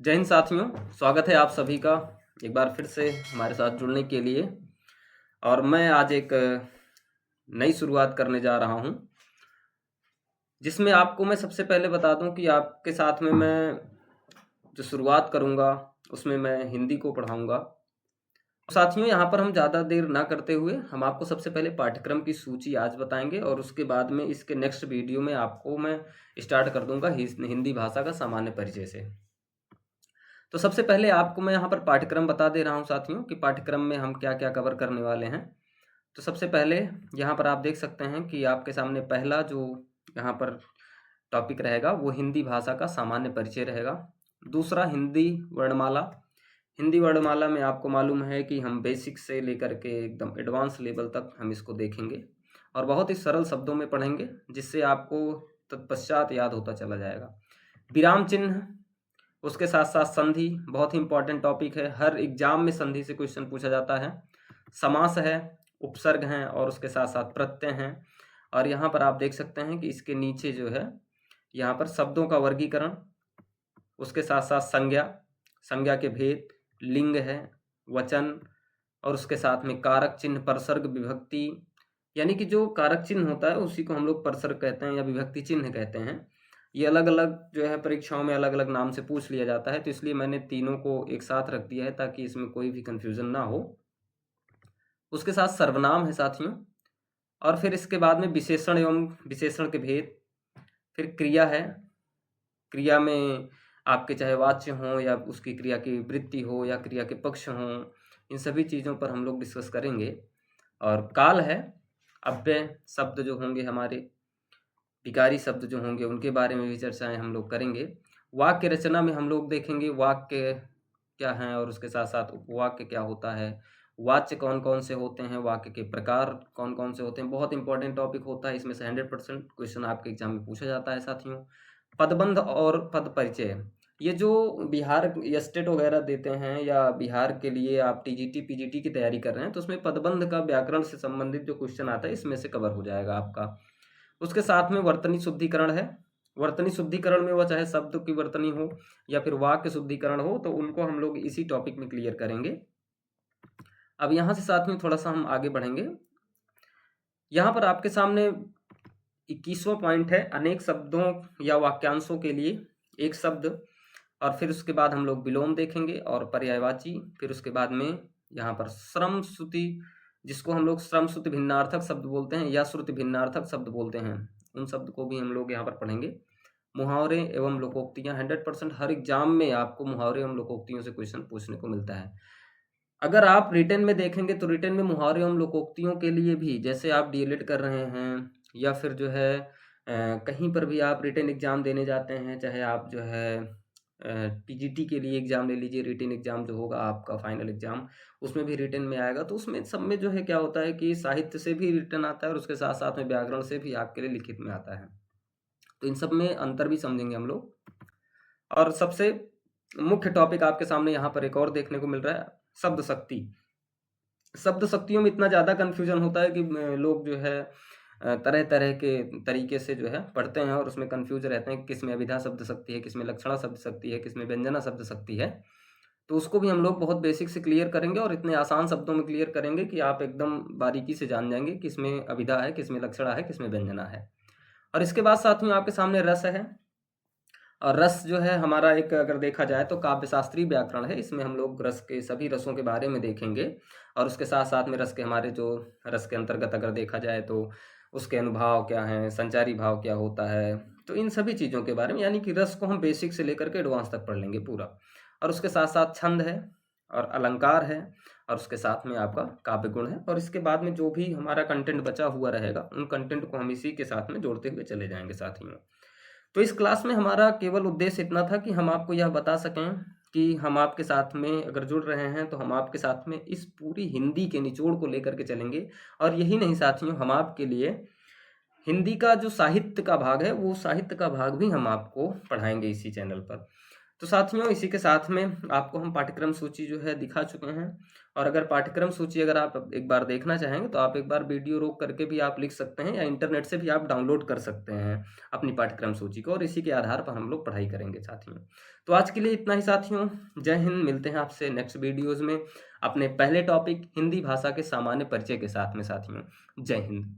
जय हिंद साथियों। स्वागत है आप सभी का एक बार फिर से हमारे साथ जुड़ने के लिए। और मैं आज एक नई शुरुआत करने जा रहा हूं, जिसमें आपको मैं सबसे पहले बता दूं कि आपके साथ में मैं जो शुरुआत करूंगा उसमें मैं हिंदी को पढ़ाऊंगा। साथियों, यहाँ पर हम ज़्यादा देर ना करते हुए हम आपको सबसे पहले पाठ्यक्रम की सूची आज बताएंगे और उसके बाद में इसके नेक्स्ट वीडियो में आपको मैं स्टार्ट कर दूंगा हिंदी भाषा का सामान्य परिचय से। तो सबसे पहले आपको मैं यहाँ पर पाठ्यक्रम बता दे रहा हूँ साथियों कि पाठ्यक्रम में हम क्या क्या कवर करने वाले हैं। तो सबसे पहले यहाँ पर आप देख सकते हैं कि आपके सामने पहला जो यहाँ पर टॉपिक रहेगा वो हिंदी भाषा का सामान्य परिचय रहेगा। दूसरा हिंदी वर्णमाला। हिंदी वर्णमाला में आपको मालूम है कि हम बेसिक से लेकर के एकदम एडवांस लेवल तक हम इसको देखेंगे और बहुत ही सरल शब्दों में पढ़ेंगे, जिससे आपको तत्पश्चात याद होता चला जाएगा। विराम चिन्ह, उसके साथ साथ संधि, बहुत ही इंपॉर्टेंट टॉपिक है, हर एग्जाम में संधि से क्वेश्चन पूछा जाता है। समास है, उपसर्ग हैं और उसके साथ साथ प्रत्यय हैं। और यहाँ पर आप देख सकते हैं कि इसके नीचे जो है यहाँ पर शब्दों का वर्गीकरण, उसके साथ साथ संज्ञा, संज्ञा के भेद, लिंग है, वचन और उसके साथ में कारक चिन्ह, परसर्ग, विभक्ति। यानी कि जो कारक चिन्ह होता है उसी को हम लोग परसर्ग कहते हैं या विभक्ति चिन्ह कहते हैं। ये अलग अलग जो है परीक्षाओं में अलग अलग नाम से पूछ लिया जाता है, तो इसलिए मैंने तीनों को एक साथ रख दिया है ताकि इसमें कोई भी कंफ्यूजन ना हो। उसके साथ सर्वनाम है साथियों, और फिर इसके बाद में विशेषण एवं विशेषण के भेद। फिर क्रिया है, क्रिया में आपके चाहे वाच्य हो या उसकी क्रिया की वृत्ति हो या क्रिया के पक्ष हों, इन सभी चीज़ों पर हम लोग डिस्कस करेंगे। और काल है, अव्यय शब्द जो होंगे हमारे, विकारी शब्द जो होंगे उनके बारे में भी चर्चाएं हम लोग करेंगे। वाक्य रचना में हम लोग देखेंगे वाक्य क्या हैं और उसके साथ साथ उपवाक्य क्या होता है, वाच्य कौन कौन से होते हैं, वाक्य के प्रकार कौन कौन से होते हैं। बहुत इंपॉर्टेंट टॉपिक होता है, इसमें से 100% क्वेश्चन आपके एग्जाम में पूछा जाता है साथियों। पदबंध और पद परिचय, ये जो बिहार या स्टेट वगैरह देते हैं या बिहार के लिए आप टीजीटी पीजीटी की तैयारी कर रहे हैं तो उसमें पदबंध का व्याकरण से संबंधित जो क्वेश्चन आता है इसमें से कवर हो जाएगा आपका। उसके साथ में वर्तनी शुद्धिकरण है। वर्तनी शुद्धिकरण में वह चाहे शब्द की वर्तनी हो या फिर वाक्य शुद्धिकरण हो, तो उनको हम लोग इसी टॉपिक में क्लियर करेंगे। अब यहाँ से साथ में थोड़ा सा हम आगे बढ़ेंगे। यहाँ पर आपके सामने 21वां पॉइंट है, अनेक शब्दों या वाक्यांशों के लिए एक शब्द। और फिर उसके बाद हम लोग विलोम देखेंगे और पर्यायवाची। फिर उसके बाद में यहाँ पर श्रम श्रुति, जिसको हम लोग श्रम श्रुति भिन्नार्थक शब्द बोलते हैं या श्रुति भिन्नार्थक शब्द बोलते हैं, उन शब्द को भी हम लोग यहाँ पर पढ़ेंगे। मुहावरे एवं लोकोक्तियाँ, 100% हर एग्जाम में आपको मुहावरे एवं लोकोक्तियों से क्वेश्चन पूछने को मिलता है। अगर आप रिटन में देखेंगे तो रिटन में मुहावरे एवं लोकोक्तियों के लिए भी, जैसे आप डीएलएड कर रहे हैं या फिर जो है कहीं पर भी आप रिटन एग्जाम देने जाते हैं, चाहे आप जो है पीजीटी के लिए एग्जाम ले लीजिए, रिटन एग्जाम जो होगा आपका फाइनल एग्जाम, उसमें भी रिटन में आएगा। तो उसमें सब में जो है क्या होता है कि साहित्य से भी रिटन आता है और उसके साथ साथ में व्याकरण से भी आपके लिए लिखित में आता है। तो इन सब में अंतर भी समझेंगे हम लोग। और सबसे मुख्य टॉपिक आपके सामने यहाँ पर एक और देखने को मिल रहा है, शब्द शक्ति। शब्द शक्तियों में इतना ज़्यादा कन्फ्यूजन होता है कि लोग जो है तरह तरह के तरीके से जो है पढ़ते हैं और उसमें कन्फ्यूज रहते हैं, किस में अभिधा शब्द शक्ति है, किस में लक्षणा शब्द शक्ति है, किस में व्यंजना शब्द शक्ति है। तो उसको भी हम लोग बहुत बेसिक से क्लियर करेंगे और इतने आसान शब्दों में क्लियर करेंगे कि आप एकदम बारीकी से जान जाएंगे किस में अभिधा है, किस में लक्षणा है, किस में व्यंजना है। और इसके बाद साथ में आपके सामने रस है। और रस जो है हमारा एक, अगर देखा जाए तो काव्य शास्त्रीय व्याकरण है। इसमें हम लोग रस के सभी रसों के बारे में देखेंगे और उसके साथ साथ में रस के हमारे जो रस के अंतर्गत अगर देखा जाए तो उसके अनुभाव क्या हैं, संचारी भाव क्या होता है, तो इन सभी चीज़ों के बारे में, यानी कि रस को हम बेसिक से लेकर के एडवांस तक पढ़ लेंगे पूरा। और उसके साथ साथ छंद है और अलंकार है और उसके साथ में आपका काव्य गुण है। और इसके बाद में जो भी हमारा कंटेंट बचा हुआ रहेगा उन कंटेंट को हम इसी के साथ में जोड़ते हुए चले जाएंगे साथियों। तो इस क्लास में हमारा केवल उद्देश्य इतना था कि हम आपको यह बता सकें कि हम आपके साथ में अगर जुड़ रहे हैं तो हम आपके साथ में इस पूरी हिंदी के निचोड़ को लेकर के चलेंगे। और यही नहीं साथियों, हम आपके लिए हिंदी का जो साहित्य का भाग है वो साहित्य का भाग भी हम आपको पढ़ाएंगे इसी चैनल पर। तो साथियों इसी के साथ में आपको हम पाठ्यक्रम सूची जो है दिखा चुके हैं। और अगर पाठ्यक्रम सूची अगर आप एक बार देखना चाहेंगे तो आप एक बार वीडियो रोक करके भी आप लिख सकते हैं, या इंटरनेट से भी आप डाउनलोड कर सकते हैं अपनी पाठ्यक्रम सूची को, और इसी के आधार पर हम लोग पढ़ाई करेंगे साथियों। तो आज के लिए इतना ही साथियों। जय हिंद। मिलते हैं आपसे नेक्स्ट वीडियोज़ में अपने पहले टॉपिक हिंदी भाषा के सामान्य परिचय के साथ में साथियों। जय हिंद।